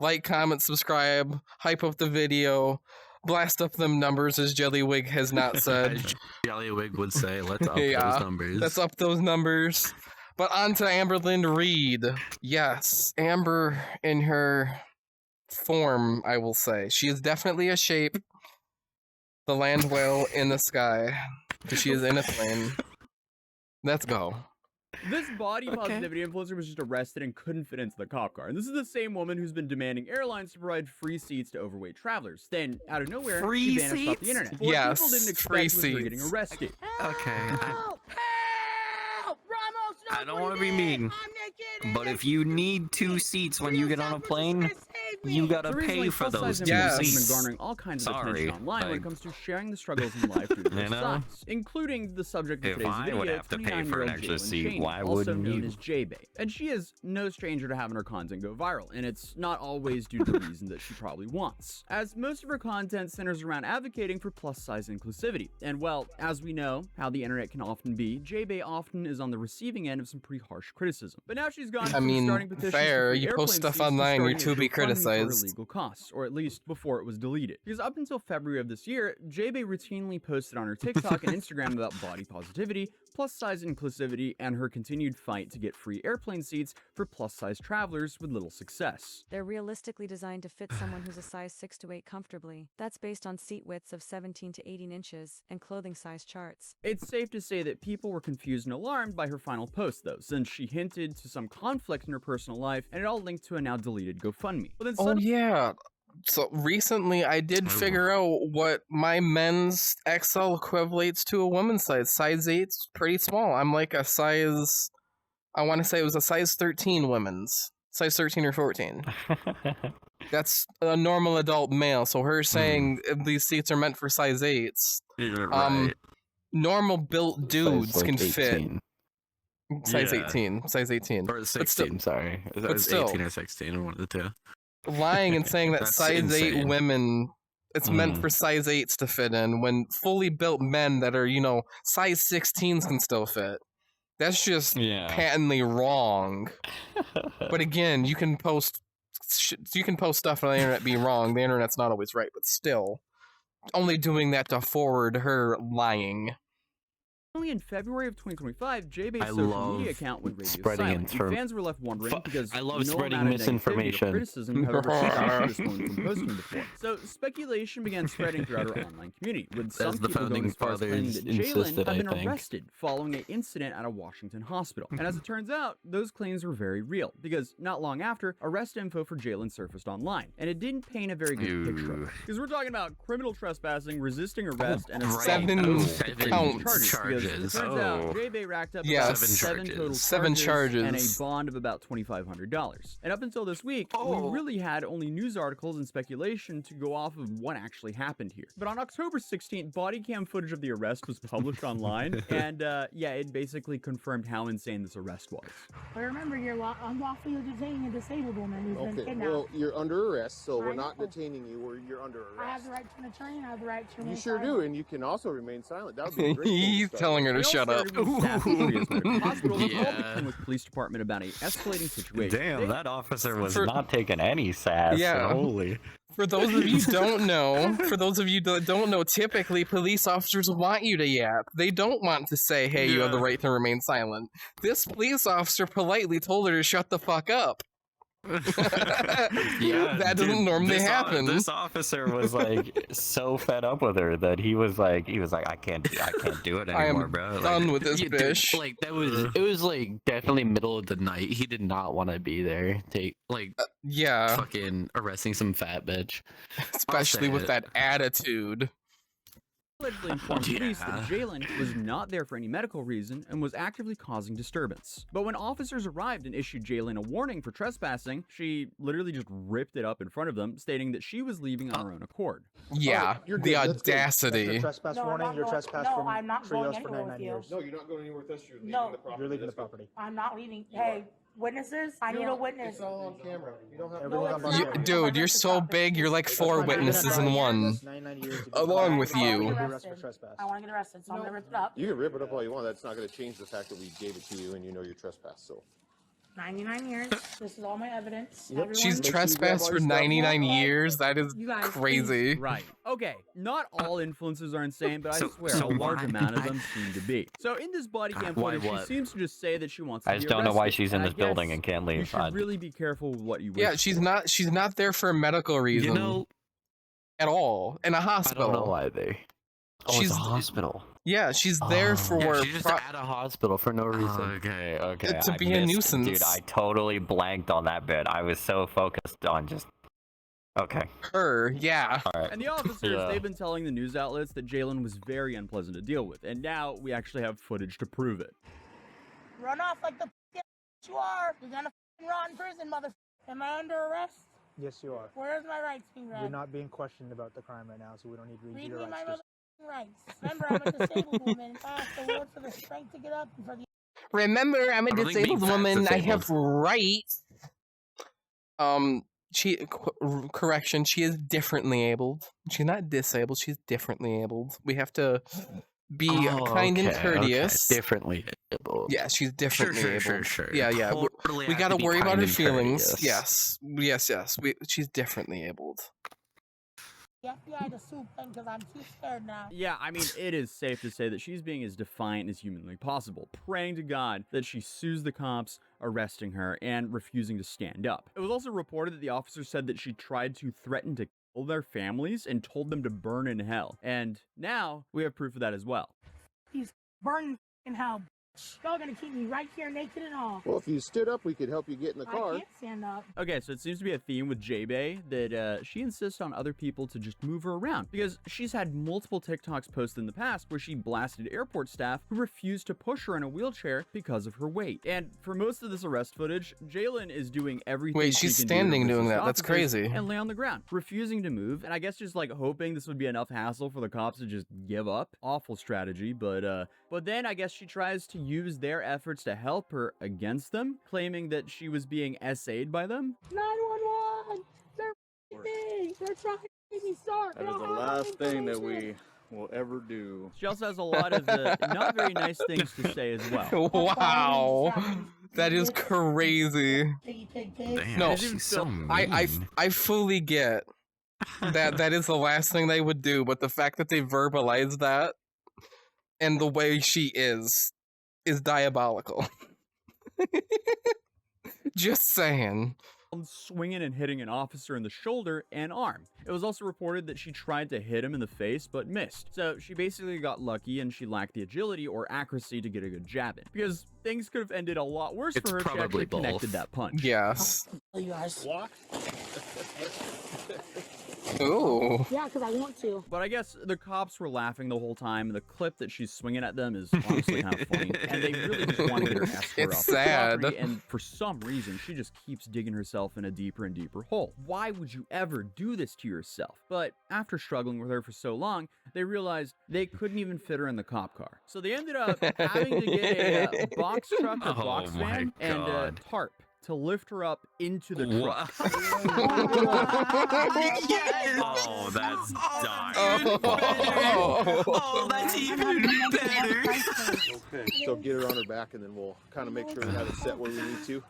Like, comment, subscribe, hype up the video, blast up them numbers, as Jellywig has not said. As Jellywig would say, let's up Yeah, those numbers. let's up those numbers. But on to Amberlynn Reid. Yes, Amber in her form, I will say. She is definitely a shape. The land whale in the sky. Because she is in a plane. Let's go. This body positivity influencer was just arrested and couldn't fit into the cop car. And this is the same woman who's been demanding airlines to provide free seats to overweight travelers. Then, out of nowhere, she vanished off the internet. What people didn't expect was her getting arrested. Okay. Help! Ramos, no, I don't want to be mean, but if you need 2 seats when you get on a plane, you gotta pay for those 2 seats. Been garnering all kinds of attention online when it comes to sharing the struggles in life through their size, including the subject of today's video. If I would have to pay for an extra seat, why wouldn't you? Also known as J-Bay, and she is no stranger to having her content go viral, and it's not always due to the reason that she probably wants, as most of her content centers around advocating for plus-size inclusivity. And well, as we know how the internet can often be, J-Bay often is on the receiving end of some pretty harsh criticism. But now she's gone from starting petitions fair. for You post airplane stuff online, you're seats to be starting a GoFundMe for her criticized. legal costs, or at least before it was deleted. Because up until February of this year, J-Bay routinely posted on her TikTok and Instagram about body positivity, plus-size inclusivity, and her continued fight to get free airplane seats for plus-size travelers with little success. They're realistically designed to fit someone who's a size 6 to 8 comfortably. That's based on seat widths of 17 to 18 inches and clothing size charts. It's safe to say that people were confused and alarmed by her final post, though, since she hinted to some conflict in her personal life, and it all linked to a now deleted GoFundMe. But then yeah. So recently I did figure out what my men's XL equates to a woman's size. Size 8's pretty small. I'm like a size, I want to say it was a size 13 women's. Size 13 or 14. That's a normal adult male. So her saying these seats are meant for size 8s. Right. Normal built dudes like can 18. fit. Size Yeah. 18. Size 18. Or 16, sorry. It was still. 18 or 16, or one of the two. Lying and saying that That's size 8 insane. women, it's meant for size 8s to fit in, when fully built men that are, you know, size 16s can still fit. That's just patently wrong. But again, you can post stuff on the internet being wrong. The internet's not always right, but still, only doing that to forward her lying. Only in February of 2025, J-Bay's I social love media account went radio spreading silent, and fans were left wondering because I love no spreading amount of misinformation. negativity or criticism have ever stopped this woman from posting before. So speculation began spreading throughout her online community, with some the people going founding as far as claiming fathers that Jalen insisted, had been I think. arrested following an incident at a Washington hospital. And as it turns out, those claims were very real, because not long after, arrest info for Jalen surfaced online, and it didn't paint a very good picture of it. Because we're talking about criminal trespassing, resisting arrest, and assault. 7 charges. counts. Because it turns out J-Bay racked up Yeah, about 7 total charges. and a bond of about $2,500. And up until this week, we really had only news articles and speculation to go off of what actually happened here. But on October 16th, body cam footage of the arrest was published online, and yeah, it basically confirmed how insane this arrest was. But remember, you're unlawfully detaining a disabled woman who's been kidnapped. Well, you're under arrest, so we're not detaining you, or you're under arrest. I have the right to an attorney, and I have the right to remain You sure silent. do, and you can also remain silent. That would be a great He's telling her to shut up. Hospital called the police department about an escalating situation. Damn, that officer was not taking any sass. Yeah. Holy. For those of you who don't know, typically police officers want you to yap. They don't want to say, hey, you have the right to remain silent. This police officer politely told her to shut the fuck up. That doesn't normally happen. This officer was like so fed up with her that he was like, I can't do it anymore, bro. Done with this bitch. Like it was like definitely middle of the night. He did not want to be there. Fucking arresting some fat bitch, especially with that attitude. Allegedly informed police that Jalen was not there for any medical reason and was actively causing disturbance. But when officers arrived and issued Jalen a warning for trespassing, she literally just ripped it up in front of them, stating that she was leaving on her own accord. Yeah, the audacity. Trespass warning. You're trespassed from I'm not going anywhere with you. years. No, you're not going anywhere with us. You're leaving the property. You're leaving the property. I'm not leaving. Hey, witnesses? I need a witness. It's all on camera. You don't have Everything on camera. Dude, you're so big, you're like 4 witnesses in one. Along with you. I want to get arrested, so I'm going to rip it up. You can rip it up all you want. That's not going to change the fact that we gave it to you and you know you're trespassed. So 99 years. This is all my evidence. Yep. She's Everyone- trespassed for 99 years. That is You guys, crazy. Right. Okay, not all influencers are insane, but I So- swear so a large why- amount of them seem to be. So in this body cam Why footage, she what? seems to just say that she wants to I be just don't know why arrested, she's in and I this building guess and can't You leave. should really be careful with what you wish Yeah, she's for. not there for a medical reason You know, at all. In a I hospital. don't know either. Oh, She's- it's a hospital. Yeah, she's there for Yeah, she's just At a hospital for no reason. Okay. To I be a missed- nuisance. Dude, I totally blanked on that bit. I was so focused on just. Okay. her. Yeah. All right. And the officers, Yeah. they've been telling the news outlets that Jalen was very unpleasant to deal with, and now we actually have footage to prove it. Run off like the you are. You're gonna rot in prison, mother. Am I under arrest? Yes, you are. Where's my rights being read? You're not being questioned about the crime right now, so we don't need to read Read you me your my rights. mother rights. Remember, I'm a disabled woman. I ask the Lord for the strength to get up and for the Remember, I'm a I don't think being disabled fat's woman. I have disabled. rights. Correction. She is differently abled. She's not disabled. She's differently abled. We have to be kind and courteous. Differently able. Yeah, she's differently able. Sure. Yeah. Totally We have gotta to be worry about kind her and feelings. courteous. Yes. She's differently abled. FBI to soup thing because I'm too scared now. Yeah, I mean, it is safe to say that she's being as defiant as humanly possible, praying to God that she sues the cops, arresting her, and refusing to stand up. It was also reported that the officer said that she tried to threaten to kill their families and told them to burn in hell. And now we have proof of that as well. He's burning in hell. Y'all gonna keep me right here naked and all. Well, if you stood up, we could help you get in the I car. can't stand up. Okay, so it seems to be a theme with J-Bay that she insists on other people to just move her around because she's had multiple TikToks posted in the past where she blasted airport staff who refused to push her in a wheelchair because of her weight. And for most of this arrest footage, Jalen is doing everything. Wait, she she's can standing do to doing resist that. That's officers crazy. And lay on the ground, refusing to move. And I guess just like hoping this would be enough hassle for the cops to just give up. Awful strategy, but then I guess she tries to use their efforts to help her against them, claiming that she was being SA'd by them. 911! They're me! They're trying to make me start! That is the last thing that we will ever do. She also has a lot of not very nice things to say as well. Wow. That is crazy. Damn, No, she's so mean. I fully get that is the last thing they would do, but the fact that they verbalize that and the way she is diabolical. Just saying. Swinging and hitting an officer in the shoulder and arm. It was also reported that she tried to hit him in the face but missed. So she basically got lucky and she lacked the agility or accuracy to get a good jab in. Because things could have ended a lot worse It's for her if she probably actually connected both. that punch. Yes. You guys. Walk. Ooh. Yeah, because I want to. But I guess the cops were laughing the whole time, and the clip that she's swinging at them is honestly kind of funny. And they really just want to get her escort It's off sad. the property, and for some reason, she just keeps digging herself in a deeper and deeper hole. Why would you ever do this to yourself? But after struggling with her for so long, they realized they couldn't even fit her in the cop car. So they ended up having to get a box truck or Oh box my van and a God. tarp to lift her up into the truck. Yes! Oh, that's dark. Oh. That's even better. Okay. So get her on her back, and then we'll kind of make sure we have it set where we need to.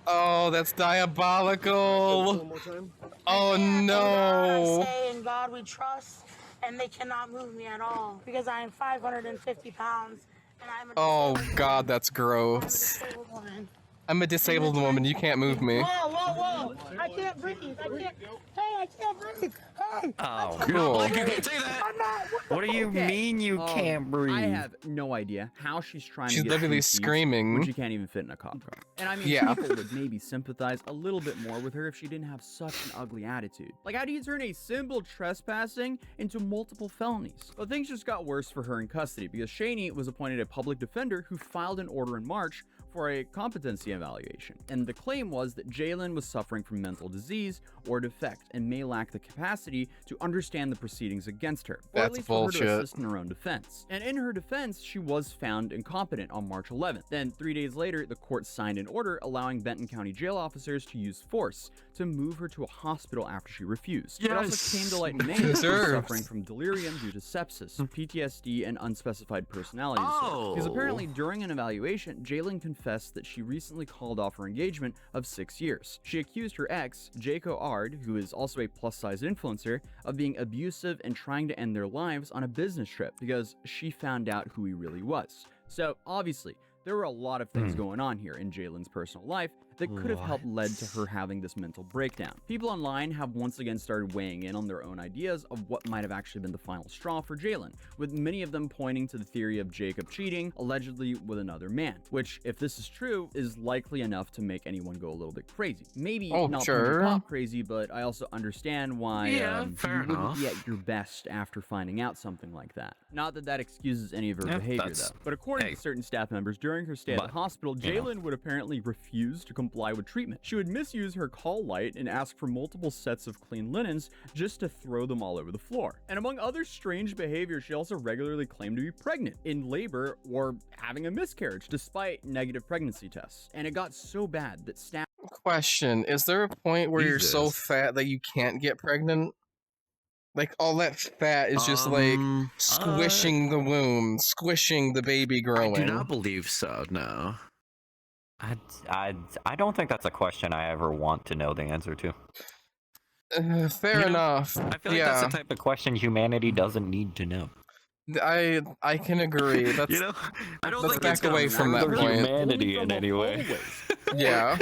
Oh, that's diabolical. One more time. Oh I no. say in God we trust, and they cannot move me at all because I am 550 pounds, and I'm a Oh disabled god, that's I'm a gross. disabled woman. I'm a disabled woman. You can't move me. Whoa! I can't breathe. I can't. Hey, I can't breathe. Hey. Oh, Cool. you can't say that. I'm not. What do you Okay. mean you can't breathe? I have no idea how she's trying She's to get literally 2 seats screaming. when she can't even fit in a cop car. And I mean, Yeah. people would maybe sympathize a little bit more with her if she didn't have such an ugly attitude. Like, how do you turn a simple trespassing into multiple felonies? But things just got worse for her in custody because Shaney was appointed a public defender who filed an order in March for a competency evaluation. And the claim was that Jalen was suffering from mental disease or defect and may lack the capacity to understand the proceedings against her, or at That's least for her to bullshit. assist in her own defense. And in her defense, she was found incompetent on March 11th. Then 3 days later, the court signed an order allowing Benton County jail officers to use force to move her to a hospital after she refused. It also came to light in May that she was suffering from delirium due to sepsis, PTSD, and unspecified personality disorder. Because apparently during an evaluation, Jalen confessed that she recently called off her engagement of 6 years. She accused her ex, Jaco Ard, who is also a plus-size influencer, of being abusive and trying to end their lives on a business trip because she found out who he really was. So obviously, there were a lot of things going on here in Jalen's personal life that could have helped led to her having this mental breakdown. People online have once again started weighing in on their own ideas of what might have actually been the final straw for Jalen, with many of them pointing to the theory of Jacob cheating, allegedly with another man, which, if this is true, is likely enough to make anyone go a little bit crazy. Maybe not pop crazy, but I also understand why you wouldn't be at your best after finding out something like that. Not that that excuses any of her behavior, though. But according to certain staff members, during her stay at the hospital, Jalen would apparently refuse to comply with treatment. She would misuse her call light and ask for multiple sets of clean linens just to throw them all over the floor. And among other strange behavior, she also regularly claimed to be pregnant, in labor, or having a miscarriage, despite negative pregnancy tests. And it got so bad that staff... Question, is there a point where you're so fat that you can't get pregnant? Like, all that fat is just, like, squishing the womb, squishing the baby growing. I do not believe so, no. I don't think that's a question I ever want to know the answer to. Fair enough. I feel like that's the type of question humanity doesn't need to know. I can agree. That's, I don't let's think back away from that point. Humanity in any way. Yeah.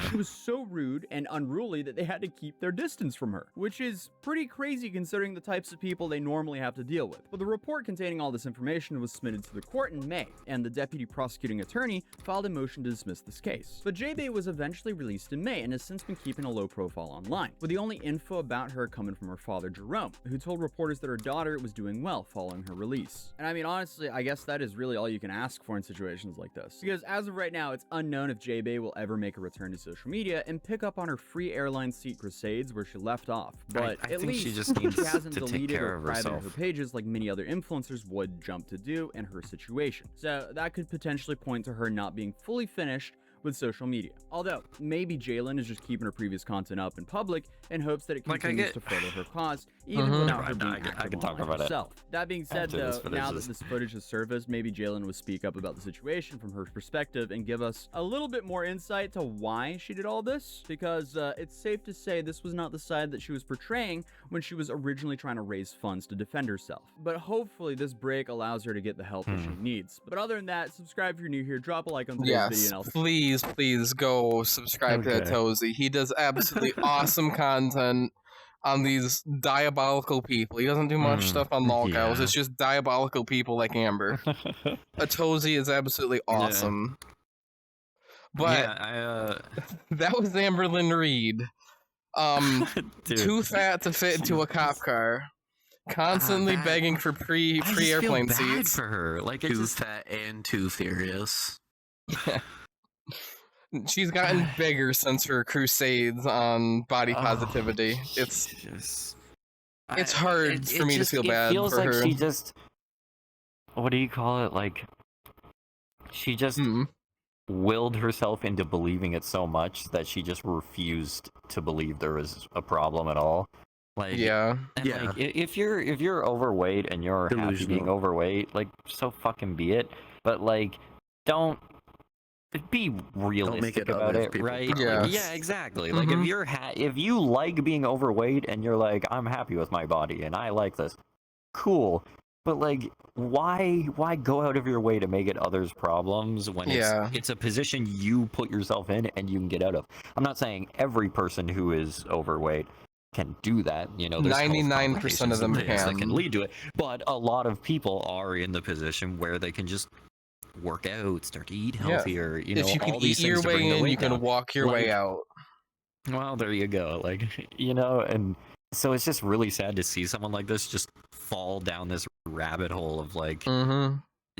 She was so rude and unruly that they had to keep their distance from her, which is pretty crazy considering the types of people they normally have to deal with. But the report containing all this information was submitted to the court in May, and the deputy prosecuting attorney filed a motion to dismiss this case. But J-Bay was eventually released in May and has since been keeping a low profile online, with the only info about her coming from her father, Jerome, who told reporters that her daughter was doing well following her release. And I mean, honestly, I guess that is really all you can ask for in situations like this. Because as of right now, it's unknown if J-Bay will ever make a return to social media and pick up on her free airline seat crusades where she left off. But I at think least she just needs hasn't to take deleted care or of privated herself. her pages like many other influencers would jump to do in her situation. So that could potentially point to her not being fully finished with social media. Although, maybe Jalen is just keeping her previous content up in public in hopes that it continues to further her cause, even without her being active online herself. That being said, though, now that this footage has surfaced, maybe Jalen will speak up about the situation from her perspective and give us a little bit more insight to why she did all this, because it's safe to say this was not the side that she was portraying when she was originally trying to raise funds to defend herself. But hopefully this break allows her to get the help that she needs. But other than that, subscribe if you're new here, drop a like on today's video, and I'll please go subscribe to that Tozy. He does absolutely awesome content on these diabolical people. He doesn't do much stuff on lolcows. It's just diabolical people like Amber. Tozy is absolutely awesome. But that was Amberlynn Reid. Too fat to fit into a cop car. Constantly begging for free airplane seats. For her, like it's too fat and too furious. She's gotten bigger since her crusades on body positivity. It's hard for me to feel bad for her. It feels like she just, what do you call it? Like, she just willed herself into believing it so much that she just refused to believe there was a problem at all. Like, like, if you're overweight and you're happy being overweight, like, so fucking be it. But like, don't be realistic about it, right? Yeah, exactly. Like, if you like being overweight and you're like, I'm happy with my body and I like this, cool. But like, why go out of your way to make it others' problems when it's a position you put yourself in and you can get out of? I'm not saying every person who is overweight can do that. You know, there's 99% of them that can lead to it. But a lot of people are in the position where they can just work out, start to eat healthier. You know, if you can all these eat your things to bring way the in, weight you can down. walk your way out. Well, there you go. Like, you know, and so it's just really sad to see someone like this just fall down this rabbit hole of like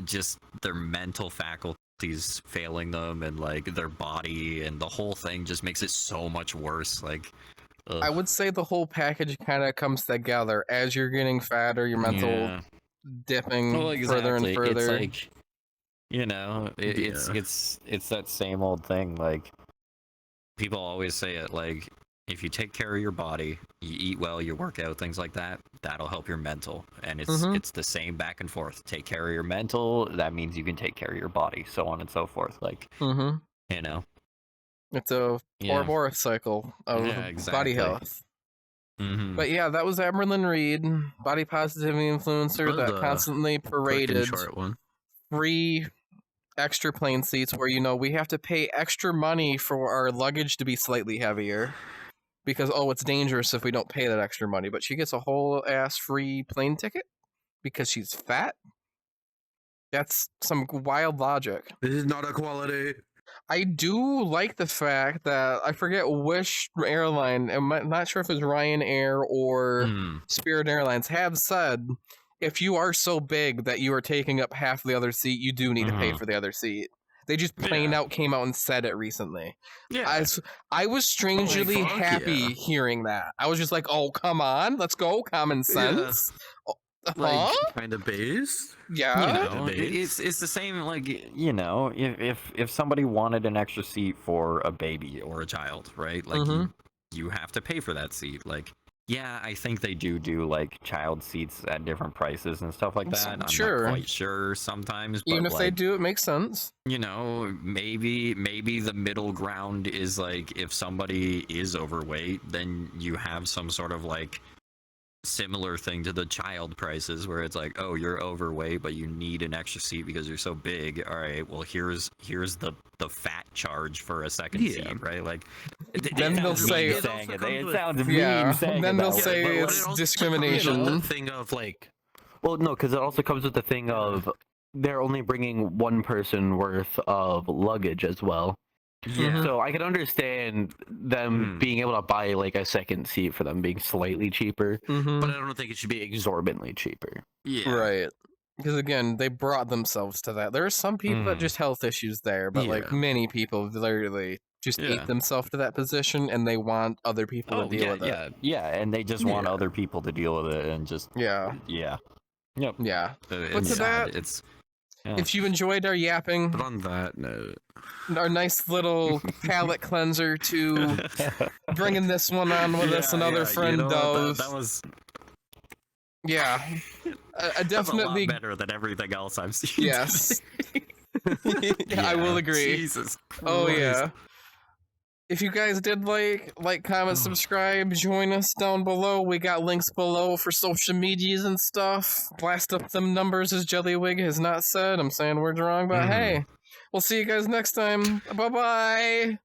just their mental faculties failing them and like their body, and the whole thing just makes it so much worse. Like, I would say the whole package kind of comes together as you're getting fatter, your mental dipping further and further. It's like, you know, it's that same old thing. Like, people always say it, like, if you take care of your body, you eat well, you work out, things like that, that'll help your mental. And it's the same back and forth. Take care of your mental, that means you can take care of your body, so on and so forth. Like, you know. It's a Ouroboros cycle of body health. But yeah, that was Amberlynn Reid, body positivity influencer that constantly paraded free extra plane seats where, you know, we have to pay extra money for our luggage to be slightly heavier because, oh, it's dangerous if we don't pay that extra money. But she gets a whole ass free plane ticket because she's fat. That's some wild logic. This is not equality. I do like the fact that I forget which airline, I'm not sure if it was Ryanair or Spirit Airlines, have said if you are so big that you are taking up half the other seat, you do need to pay for the other seat. They just plain out came out and said it recently. Yeah. I was strangely happy hearing that. I was just like, oh, come on, let's go, common sense. Like, kind of base? Yeah. You know, it's the same, like, you know, if somebody wanted an extra seat for a baby or a child, right? Like, you have to pay for that seat. Like, yeah, I think they do like child seats at different prices and stuff like that. I'm not quite sure sometimes. But even if like, they do, it makes sense. You know, maybe the middle ground is like, if somebody is overweight, then you have some sort of like similar thing to the child prices where it's like, oh, you're overweight but you need an extra seat because you're so big. All right, well, here's the fat charge for a second seat, right? Like, then they'll say it sounds mean saying then they'll that say way, it's discrimination. The thing of like, well, no, because it also comes with the thing of they're only bringing one person worth of luggage as well. Yeah. So I can understand them being able to buy like a second seat for them being slightly cheaper, but I don't think it should be exorbitantly cheaper. Yeah. Right. Because again, they brought themselves to that. There are some people that just health issues there, but like many people literally just ate themselves to that position and they want other people to deal with it. Yeah, and they just want other people to deal with it and just But to that, it's if you enjoyed our yapping, But on that note, our nice little palate cleanser to bringing this one on with us, another friend does. That was I definitely a lot better than everything else I've seen. Yes. I will agree. Jesus Christ. Oh yeah. If you guys did like, comment, subscribe, join us down below. We got links below for social medias and stuff. Blast up them numbers, as Jellywig has not said. I'm saying words wrong, but hey, we'll see you guys next time. Bye-bye.